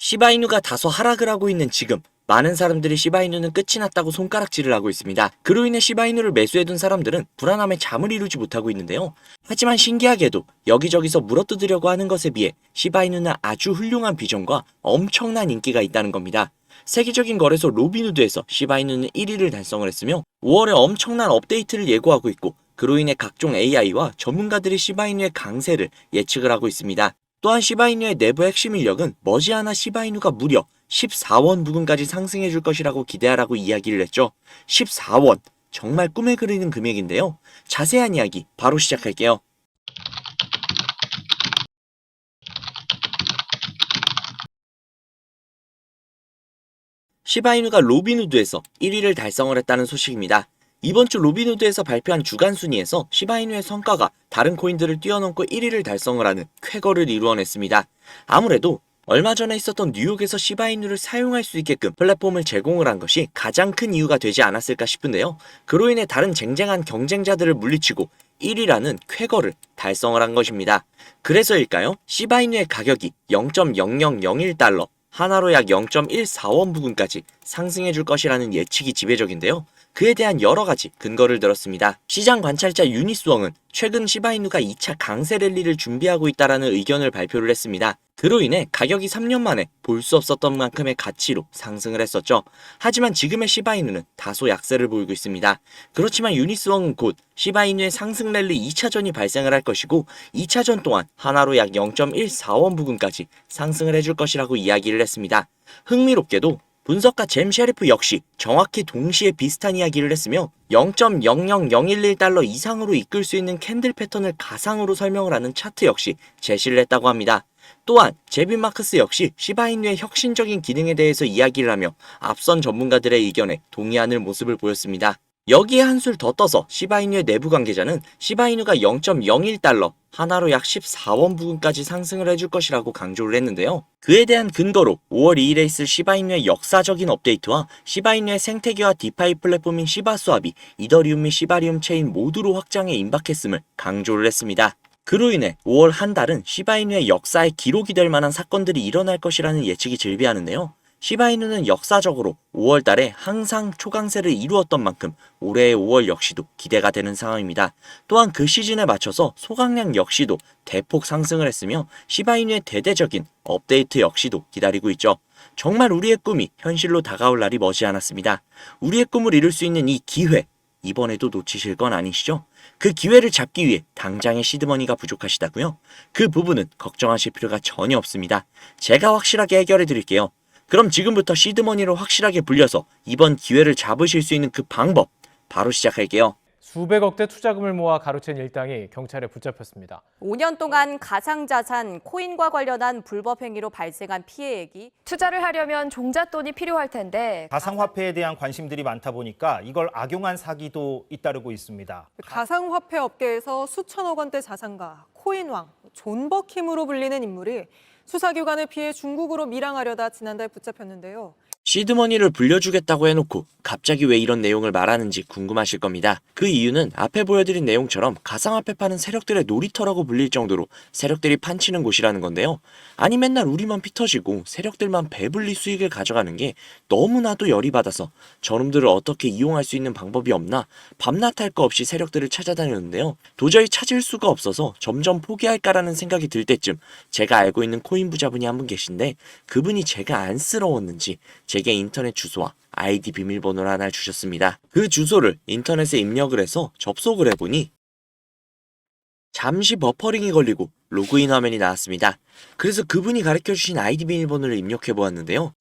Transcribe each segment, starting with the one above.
시바이누가 다소 하락을 하고 있는 지금, 많은 사람들이 시바이누는 끝이 났다고 손가락질을 하고 있습니다. 그로 인해 시바이누를 매수해둔 사람들은 불안함에 잠을 이루지 못하고 있는데요. 하지만 신기하게도 여기저기서 물어뜯으려고 하는 것에 비해 시바이누는 아주 훌륭한 비전과 엄청난 인기가 있다는 겁니다. 세계적인 거래소 로비누드에서 시바이누는 1위를 달성을 했으며 5월에 엄청난 업데이트를 예고하고 있고, 그로 인해 각종 AI와 전문가들이 시바이누의 강세를 예측을 하고 있습니다. 또한 시바이누의 내부 핵심 인력은 머지않아 시바이누가 무려 14원 부근까지 상승해줄 것이라고 기대하라고 이야기를 했죠. 14원, 정말 꿈에 그리는 금액인데요. 자세한 이야기 바로 시작할게요. 시바이누가 로비누드에서 1위를 달성을 했다는 소식입니다. 이번 주 로비누드에서 발표한 주간 순위에서 시바이누의 성과가 다른 코인들을 뛰어넘고 1위를 달성을 하는 쾌거를 이루어냈습니다. 아무래도 얼마 전에 있었던 뉴욕에서 시바이누를 사용할 수 있게끔 플랫폼을 제공을 한 것이 가장 큰 이유가 되지 않았을까 싶은데요. 그로 인해 다른 쟁쟁한 경쟁자들을 물리치고 1위라는 쾌거를 달성을 한 것입니다. 그래서일까요? 시바이누의 가격이 0.0001달러, 하나로 약 0.14원 부근까지 상승해줄 것이라는 예측이 지배적인데요. 그에 대한 여러가지 근거를 들었습니다. 시장 관찰자 유니스웡은 최근 시바이누가 2차 강세 랠리를 준비하고 있다라는 의견을 발표를 했습니다. 그로 인해 가격이 3년 만에 볼 수 없었던 만큼의 가치로 상승을 했었죠. 하지만 지금의 시바이누는 다소 약세를 보이고 있습니다. 그렇지만 유니스웡은 곧 시바이누의 상승 랠리 2차전이 발생을 할 것이고 2차전 동안 하나로 약 0.14원 부근까지 상승을 해줄 것이라고 이야기를 했습니다. 흥미롭게도 분석가 잼 셰리프 역시 정확히 동시에 비슷한 이야기를 했으며 0.00011달러 이상으로 이끌 수 있는 캔들 패턴을 가상으로 설명을 하는 차트 역시 제시를 했다고 합니다. 또한 제빈 마크스 역시 시바이누의 혁신적인 기능에 대해서 이야기를 하며 앞선 전문가들의 의견에 동의하는 모습을 보였습니다. 여기에 한술 더 떠서 시바이누의 내부 관계자는 시바이누가 0.01달러, 하나로 약 14원 부근까지 상승을 해줄 것이라고 강조를 했는데요. 그에 대한 근거로 5월 2일에 있을 시바이누의 역사적인 업데이트와 시바이누의 생태계와 디파이 플랫폼인 시바스왑이 이더리움 및 시바리움 체인 모두로 확장에 임박했음을 강조를 했습니다. 그로 인해 5월 한 달은 시바이누의 역사에 기록이 될 만한 사건들이 일어날 것이라는 예측이 즐비하는데요. 시바이누는 역사적으로 5월 달에 항상 초강세를 이루었던 만큼 올해의 5월 역시도 기대가 되는 상황입니다. 또한 그 시즌에 맞춰서 소강량 역시도 대폭 상승을 했으며 시바이누의 대대적인 업데이트 역시도 기다리고 있죠. 정말 우리의 꿈이 현실로 다가올 날이 머지않았습니다. 우리의 꿈을 이룰 수 있는 이 기회, 이번에도 놓치실 건 아니시죠? 그 기회를 잡기 위해 당장의 시드머니가 부족하시다고요? 그 부분은 걱정하실 필요가 전혀 없습니다. 제가 확실하게 해결해 드릴게요. 그럼 지금부터 시드머니로 확실하게 불려서 이번 기회를 잡으실 수 있는 그 방법 바로 시작할게요. 수백억대 투자금을 모아 가로챈 일당이 경찰에 붙잡혔습니다. 5년 동안 가상자산, 코인과 관련한 불법 행위로 발생한 피해액이 투자를 하려면 종잣돈이 필요할 텐데 가상화폐에 대한 관심들이 많다 보니까 이걸 악용한 사기도 잇따르고 있습니다. 가상화폐 업계에서 수천억 원대 자산가, 코인왕, 존버킴으로 불리는 인물이 수사기관을 피해 중국으로 밀항하려다 지난달 붙잡혔는데요. 시드머니를 불려주겠다고 해놓고 갑자기 왜 이런 내용을 말하는지 궁금하실 겁니다. 그 이유는 앞에 보여드린 내용처럼 가상화폐 파는 세력들의 놀이터라고 불릴 정도로 세력들이 판치는 곳이라는 건데요. 아니 맨날 우리만 피 터지고 세력들만 배불리 수익을 가져가는 게 너무나도 열이 받아서 저놈들을 어떻게 이용할 수 있는 방법이 없나 밤낮 할 거 없이 세력들을 찾아다녔는데요. 도저히 찾을 수가 없어서 점점 포기할까라는 생각이 들 때쯤 제가 알고 있는 코인 부자분이 한 분 계신데 그분이 제가 안쓰러웠는지 제게 인터넷 주소와 아이디 비밀번호를 하나 주셨습니다. 그 주소를 인터넷에 입력을 해서 접속을 해보니 잠시 버퍼링이 걸리고 로그인 화면이 나왔습니다. 그래서 그분이 가르쳐주신 아이디 비밀번호를 입력해 보았는데요.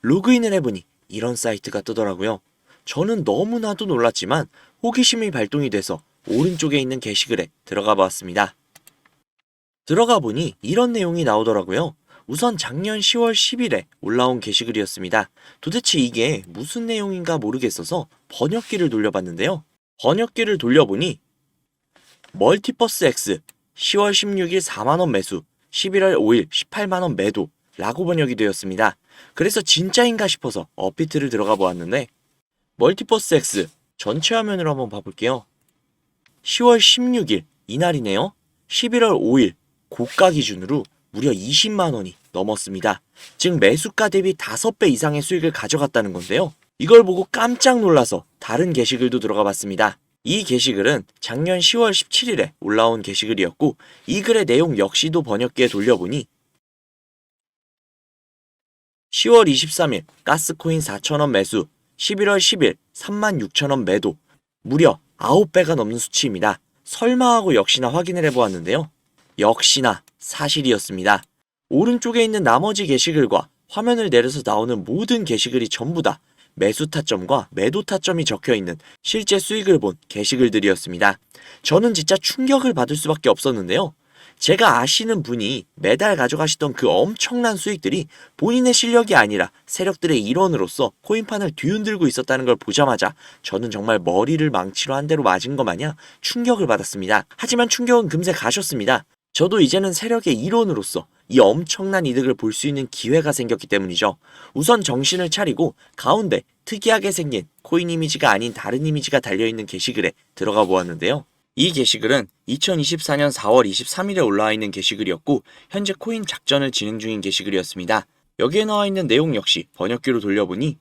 로그인을 해보니 이런 사이트가 뜨더라고요. 저는 너무나도 놀랐지만 호기심이 발동이 돼서 오른쪽에 있는 게시글에 들어가 보았습니다. 들어가 보니 이런 내용이 나오더라고요. 우선 작년 10월 10일에 올라온 게시글이었습니다. 도대체 이게 무슨 내용인가 모르겠어서 번역기를 돌려봤는데요. 번역기를 돌려보니 멀티버스 X 10월 16일 4만원 매수, 11월 5일 18만원 매도 라고 번역이 되었습니다. 그래서 진짜인가 싶어서 업비트를 들어가 보았는데 멀티버스 X 전체 화면으로 한번 봐볼게요. 10월 16일 이날이네요. 11월 5일 고가 기준으로 무려 20만 원이 넘었습니다. 즉 매수가 대비 5배 이상의 수익을 가져갔다는 건데요. 이걸 보고 깜짝 놀라서 다른 게시글도 들어가 봤습니다. 이 게시글은 작년 10월 17일에 올라온 게시글이었고 이 글의 내용 역시도 번역기에 돌려보니 10월 23일 가스코인 4,000원 매수, 11월 10일 36,000원 매도, 무려 9배가 넘는 수치입니다. 설마 하고 역시나 확인을 해보았는데요. 역시나 사실이었습니다. 오른쪽에 있는 나머지 게시글과 화면을 내려서 나오는 모든 게시글이 전부 다 매수 타점과 매도 타점이 적혀있는 실제 수익을 본 게시글들이었습니다. 저는 진짜 충격을 받을 수밖에 없었는데요. 제가 아시는 분이 매달 가져가시던 그 엄청난 수익들이 본인의 실력이 아니라 세력들의 일원으로서 코인판을 뒤흔들고 있었다는 걸 보자마자 저는 정말 머리를 망치로 한 대로 맞은 것 마냥 충격을 받았습니다. 하지만 충격은 금세 가셨습니다. 저도 이제는 세력의 일원으로서 이 엄청난 이득을 볼 수 있는 기회가 생겼기 때문이죠. 우선 정신을 차리고 가운데 특이하게 생긴 코인 이미지가 아닌 다른 이미지가 달려있는 게시글에 들어가 보았는데요. 이 게시글은 2024년 4월 23일에 올라와 있는 게시글이었고 현재 코인 작전을 진행 중인 게시글이었습니다. 여기에 나와 있는 내용 역시 번역기로 돌려보니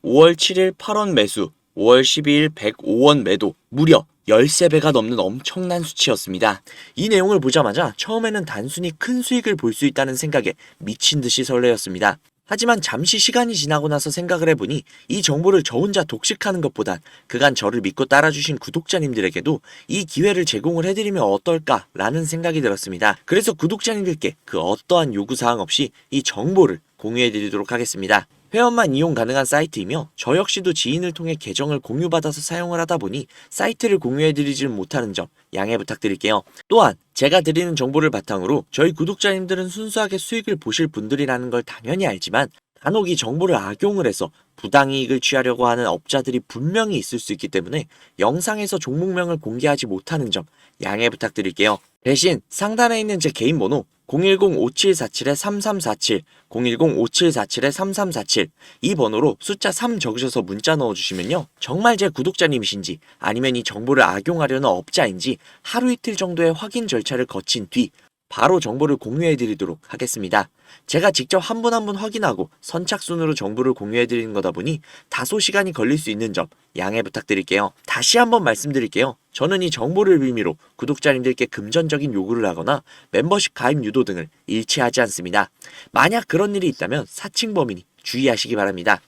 5월 7일 8원 매수, 5월 12일 105원 매도, 무려 13배가 넘는 엄청난 수치였습니다. 이 내용을 보자마자 처음에는 단순히 큰 수익을 볼 수 있다는 생각에 미친 듯이 설레었습니다. 하지만 잠시 시간이 지나고 나서 생각을 해보니 이 정보를 저 혼자 독식하는 것보단 그간 저를 믿고 따라주신 구독자님들에게도 이 기회를 제공을 해드리면 어떨까라는 생각이 들었습니다. 그래서 구독자님들께 그 어떠한 요구사항 없이 이 정보를 공유해드리도록 하겠습니다. 회원만 이용 가능한 사이트이며 저 역시도 지인을 통해 계정을 공유받아서 사용을 하다 보니 사이트를 공유해드리지는 못하는 점 양해 부탁드릴게요. 또한 제가 드리는 정보를 바탕으로 저희 구독자님들은 순수하게 수익을 보실 분들이라는 걸 당연히 알지만 간혹 이 정보를 악용을 해서 부당이익을 취하려고 하는 업자들이 분명히 있을 수 있기 때문에 영상에서 종목명을 공개하지 못하는 점 양해 부탁드릴게요. 대신 상단에 있는 제 개인 번호 010-5747-3347, 010-5747-3347 이 번호로 숫자 3 적으셔서 문자 넣어주시면요. 정말 제 구독자님이신지 아니면 이 정보를 악용하려는 업자인지 하루 이틀 정도의 확인 절차를 거친 뒤 바로 정보를 공유해드리도록 하겠습니다. 제가 직접 한 분 한 분 확인하고 선착순으로 정보를 공유해드리는 거다 보니 다소 시간이 걸릴 수 있는 점 양해 부탁드릴게요. 다시 한번 말씀드릴게요. 저는 이 정보를 빌미로 구독자님들께 금전적인 요구를 하거나 멤버십 가입 유도 등을 일치하지 않습니다. 만약 그런 일이 있다면 사칭 범인이 주의하시기 바랍니다.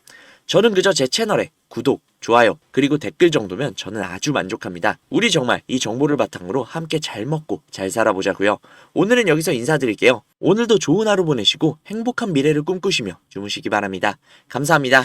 저는 그저 제 채널에 구독, 좋아요, 그리고 댓글 정도면 저는 아주 만족합니다. 우리 정말 이 정보를 바탕으로 함께 잘 먹고 잘 살아보자고요. 오늘은 여기서 인사드릴게요. 오늘도 좋은 하루 보내시고 행복한 미래를 꿈꾸시며 주무시기 바랍니다. 감사합니다.